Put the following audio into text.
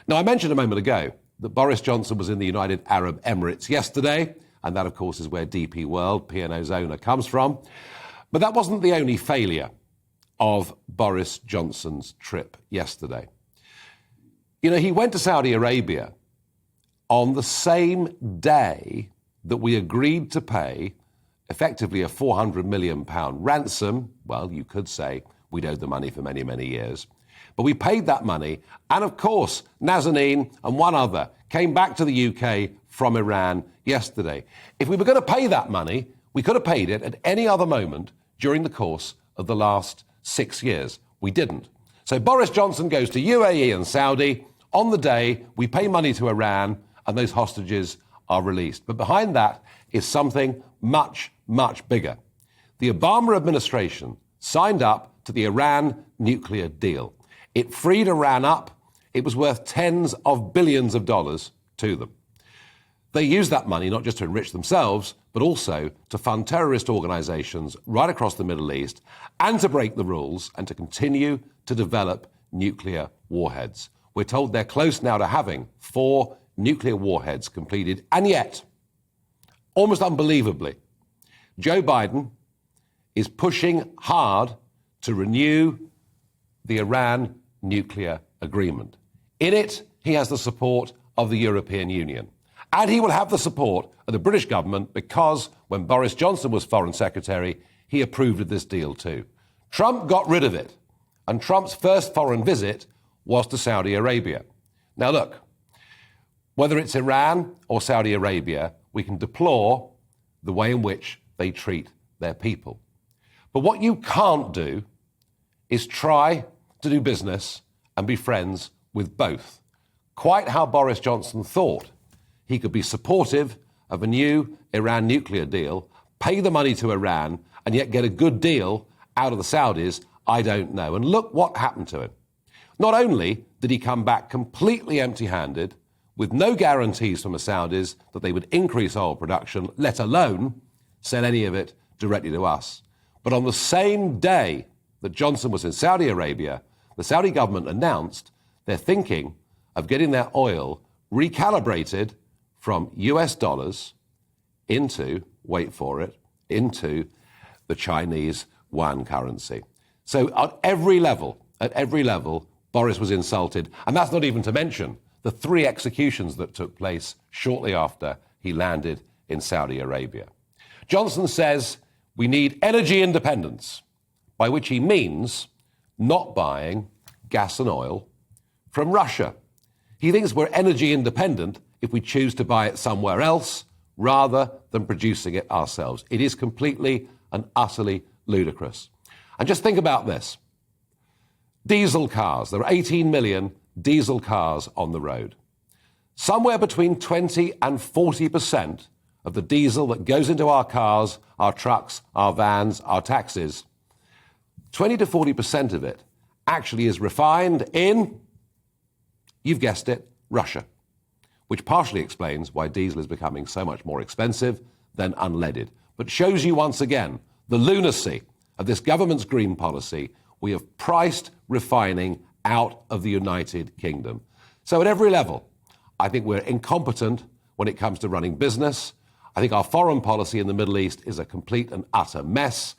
Now, I mentioned a moment ago that Boris Johnson was in the United Arab Emirates yesterday, and that, of course, is where DP World, P&O's owner, comes from. But that wasn't the only failure of Boris Johnson's trip yesterday. You know, he went to Saudi Arabia on the same day that we agreed to pay effectively a £400 million ransom. Well, you could say we'd owed the money for many, many years. But we paid that money. And of course, Nazanin and one other came back to the UK from Iran yesterday. If we were going to pay that money, we could have paid it at any other moment during the course of the last 6 years. We didn't. So Boris Johnson goes to UAE and Saudi on the day we pay money to Iran and those hostages are released. But behind that is something much, much bigger. The Obama administration signed up to the Iran nuclear deal. It freed Iran up. It was worth tens of billions of dollars to them. They used that money not just to enrich themselves, but also to fund terrorist organizations right across the Middle East and to break the rules and to continue to develop nuclear warheads. We're told they're close now to having 4 nuclear warheads completed. And yet, almost unbelievably, Joe Biden is pushing hard to renew the Iran nuclear agreement. In it, he has the support of the European Union. And he will have the support of the British government because when Boris Johnson was Foreign Secretary, he approved of this deal too. Trump got rid of it. And Trump's first foreign visit was to Saudi Arabia. Now look, whether it's Iran or Saudi Arabia, we can deplore the way in which they treat their people. But what you can't do is try to do business and be friends with both. Quite how Boris Johnson thought he could be supportive of a new Iran nuclear deal, pay the money to Iran, and yet get a good deal out of the Saudis, I don't know. And look what happened to him. Not only did he come back completely empty-handed, with no guarantees from the Saudis that they would increase oil production, let alone sell any of it directly to us, but on the same day that Johnson was in Saudi Arabia, the Saudi government announced they're thinking of getting their oil recalibrated from US dollars into, wait for it, into the Chinese yuan currency. So at every level, Boris was insulted. And that's not even to mention the 3 executions that took place shortly after he landed in Saudi Arabia. Johnson says we need energy independence, by which he means not buying gas and oil from Russia. He thinks we're energy independent if we choose to buy it somewhere else rather than producing it ourselves. It is completely and utterly ludicrous. And just think about this. Diesel cars. There are 18 million diesel cars on the road. Somewhere between 20 and 40% of the diesel that goes into our cars, our trucks, our vans, our taxis, 20 to 40% of it actually is refined in, you've guessed it, Russia, which partially explains why diesel is becoming so much more expensive than unleaded, but shows you once again the lunacy of this government's green policy. We have priced refining out of the United Kingdom. So at every level, I think we're incompetent when it comes to running business. I think our foreign policy in the Middle East is a complete and utter mess.